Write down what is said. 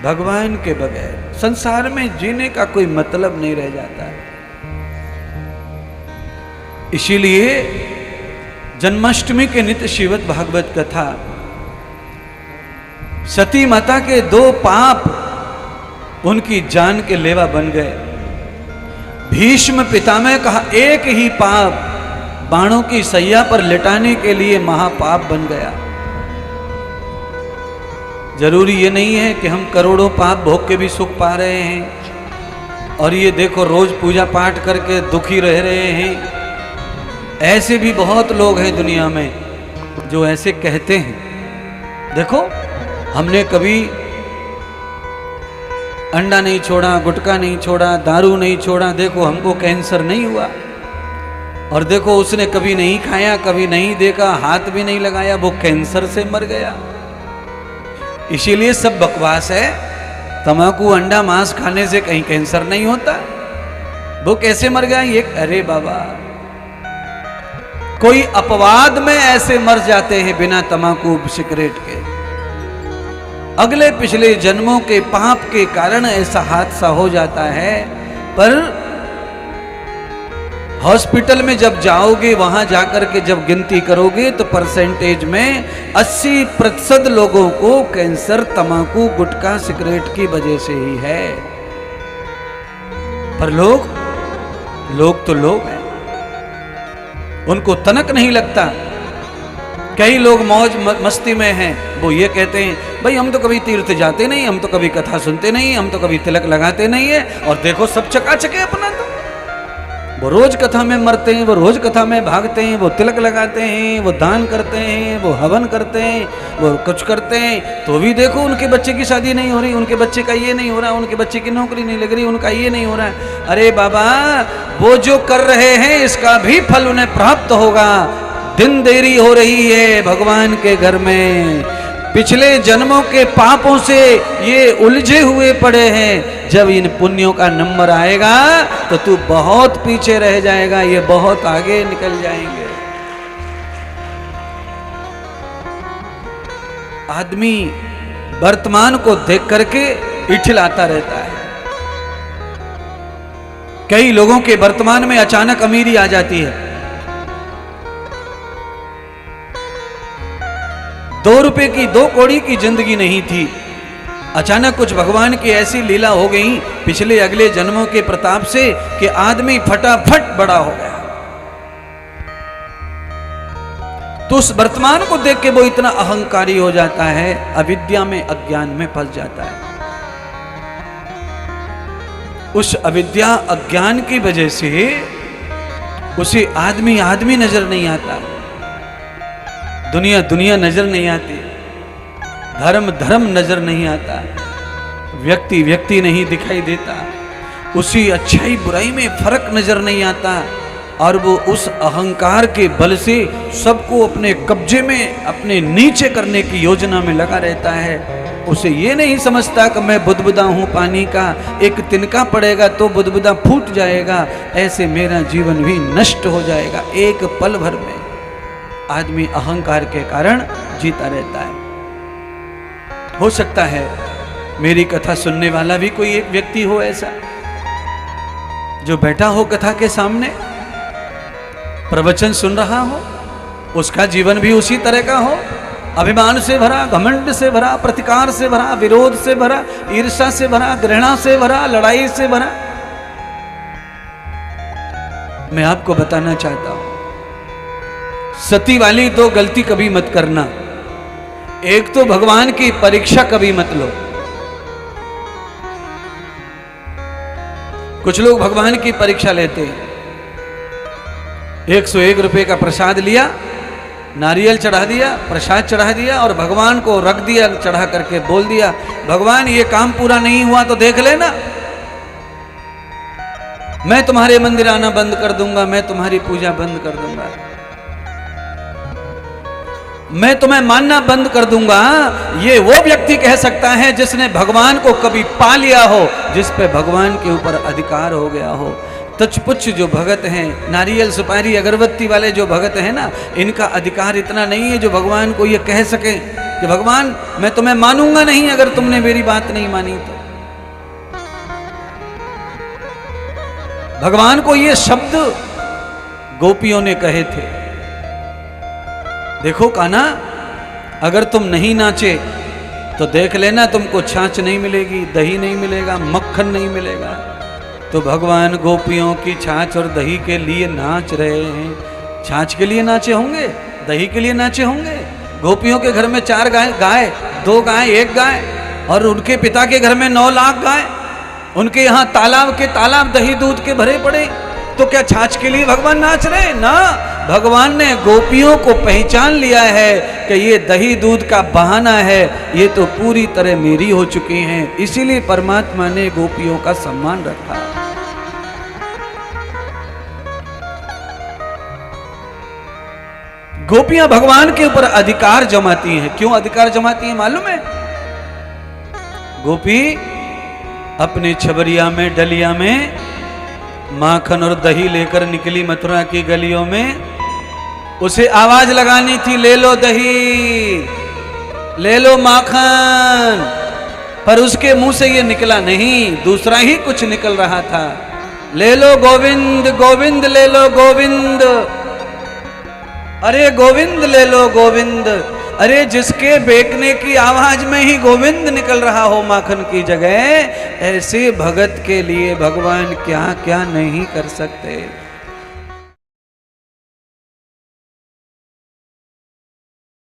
भगवान के बगैर संसार में जीने का कोई मतलब नहीं रह जाता है। इसीलिए जन्माष्टमी के नित्य श्रीमद् भागवत कथा, सती माता के 2 पाप उनकी जान के लेवा बन गए। भीष्म पितामह का एक ही पाप बाणों की सैया पर लिटाने के लिए महापाप बन गया। जरूरी ये नहीं है कि हम करोड़ों पाप भोग के भी सुख पा रहे हैं और ये देखो रोज पूजा पाठ करके दुखी रह रहे हैं। ऐसे भी बहुत लोग हैं दुनिया में जो ऐसे कहते हैं। देखो, हमने कभी अंडा नहीं छोड़ा, गुटखा नहीं छोड़ा, दारू नहीं छोड़ा, देखो हमको कैंसर नहीं हुआ। और देखो उसने कभी नहीं खाया, कभी नहीं देखा, हाथ भी नहीं लगाया, वो कैंसर से मर गया। इसीलिए सब बकवास है। तंबाकू, अंडा, मांस खाने से कहीं कैंसर नहीं होता। वो कैसे मर गया ये? अरे बाबा, कोई अपवाद में ऐसे मर जाते हैं बिना तंबाकू सिगरेट के। अगले पिछले जन्मों के पाप के कारण ऐसा हादसा हो जाता है। पर हॉस्पिटल में जब जाओगे, वहां जाकर के जब गिनती करोगे तो परसेंटेज में 80% लोगों को कैंसर तंबाकू, गुटखा, सिगरेट की वजह से ही है। पर लोग तो लोग हैं, उनको तनक नहीं लगता। कई लोग मौज मस्ती में हैं, वो ये कहते हैं भाई हम तो कभी तीर्थ जाते नहीं, हम तो कभी कथा सुनते नहीं, हम तो कभी तिलक लगाते नहीं है, और देखो सब चकाचक है अपना। तो वो रोज कथा में मरते हैं, वो रोज कथा में भागते हैं, वो तिलक लगाते हैं, वो दान करते हैं, वो हवन करते हैं, वो कुछ करते हैं, तो भी देखो उनके बच्चे की शादी नहीं हो रही, उनके बच्चे का ये नहीं हो रहा, उनके बच्चे की नौकरी नहीं लग रही, उनका ये नहीं हो रहा है। अरे बाबा, वो जो कर रहे हैं इसका भी फल उन्हें प्राप्त होगा। दिन देरी हो रही है भगवान के घर में। पिछले जन्मों के पापों से ये उलझे हुए पड़े हैं। जब इन पुण्यों का नंबर आएगा तो तू बहुत पीछे रह जाएगा, ये बहुत आगे निकल जाएंगे। आदमी वर्तमान को देख करके इठलाता रहता है। कई लोगों के वर्तमान में अचानक अमीरी आ जाती है। 2 रुपए की 2 कौड़ी की जिंदगी नहीं थी, अचानक कुछ भगवान की ऐसी लीला हो गई पिछले अगले जन्मों के प्रताप से कि आदमी फटाफट बड़ा हो गया। तो उस वर्तमान को देख के वो इतना अहंकारी हो जाता है, अविद्या में, अज्ञान में फंस जाता है। उस अविद्या अज्ञान की वजह से उसे आदमी नजर नहीं आता, दुनिया नजर नहीं आती, धर्म नजर नहीं आता, व्यक्ति नहीं दिखाई देता, उसी अच्छाई बुराई में फर्क नजर नहीं आता, और वो उस अहंकार के बल से सबको अपने कब्जे में, अपने नीचे करने की योजना में लगा रहता है। उसे ये नहीं समझता कि मैं बुदबुदा हूँ पानी का, एक तिनका पड़ेगा तो बुदबुदा फूट जाएगा, ऐसे मेरा जीवन भी नष्ट हो जाएगा। एक पल भर में आदमी अहंकार के कारण जीता रहता है। हो सकता है मेरी कथा सुनने वाला भी कोई एक व्यक्ति हो ऐसा जो बैठा हो कथा के सामने, प्रवचन सुन रहा हो, उसका जीवन भी उसी तरह का हो, अभिमान से भरा, घमंड से भरा, प्रतिकार से भरा, विरोध से भरा, ईर्ष्या से भरा, घृणा से भरा, लड़ाई से भरा। मैं आपको बताना चाहता हूं, सती वाली 2 गलती कभी मत करना। एक तो भगवान की परीक्षा कभी मत लो। कुछ लोग भगवान की परीक्षा लेते हैं। 101 रुपए का प्रसाद लिया, नारियल चढ़ा दिया, प्रसाद चढ़ा दिया और भगवान को रख दिया, चढ़ा करके बोल दिया, भगवान ये काम पूरा नहीं हुआ तो देख लेना, मैं तुम्हारे मंदिर आना बंद कर दूंगा, मैं तुम्हारी पूजा बंद कर दूंगा, मैं तुम्हें मानना बंद कर दूंगा। ये वो व्यक्ति कह सकता है जिसने भगवान को कभी पा लिया हो, जिस पे भगवान के ऊपर अधिकार हो गया हो। तचपुच जो भगत हैं, नारियल सुपारी अगरबत्ती वाले जो भगत हैं ना, इनका अधिकार इतना नहीं है जो भगवान को ये कह सके कि भगवान मैं तुम्हें मानूंगा नहीं अगर तुमने मेरी बात नहीं मानी तो। भगवान को ये शब्द गोपियों ने कहे थे, देखो कान्हा अगर तुम नहीं नाचे तो देख लेना तुमको छाछ नहीं मिलेगी, दही नहीं मिलेगा, मक्खन नहीं मिलेगा। तो भगवान गोपियों की छाछ और दही के लिए नाच रहे हैं। छाछ के लिए नाचे होंगे, दही के लिए नाचे होंगे। गोपियों के घर में 4 गाय, 2 गाय, 1 गाय, और उनके पिता के घर में 9 लाख गाय। उनके यहाँ तालाब के तालाब दही दूध के भरे पड़े। तो क्या छाछ के लिए भगवान नाच रहे? ना, भगवान ने गोपियों को पहचान लिया है कि ये दही दूध का बहाना है, ये तो पूरी तरह मेरी हो चुकी हैं। इसीलिए परमात्मा ने गोपियों का सम्मान रखा। गोपियां भगवान के ऊपर अधिकार जमाती हैं। क्यों अधिकार जमाती हैं मालूम है? गोपी अपने छबरिया में, डलिया में माखन और दही लेकर निकली मथुरा की गलियों में। उसे आवाज लगानी थी, ले लो दही, ले लो माखन, पर उसके मुंह से ये निकला नहीं, दूसरा ही कुछ निकल रहा था। ले लो गोविंद, गोविंद ले लो गोविंद, अरे गोविंद ले लो गोविंद। अरे जिसके बेकने की आवाज में ही गोविंद निकल रहा हो माखन की जगह, ऐसे भगत के लिए भगवान क्या क्या नहीं कर सकते।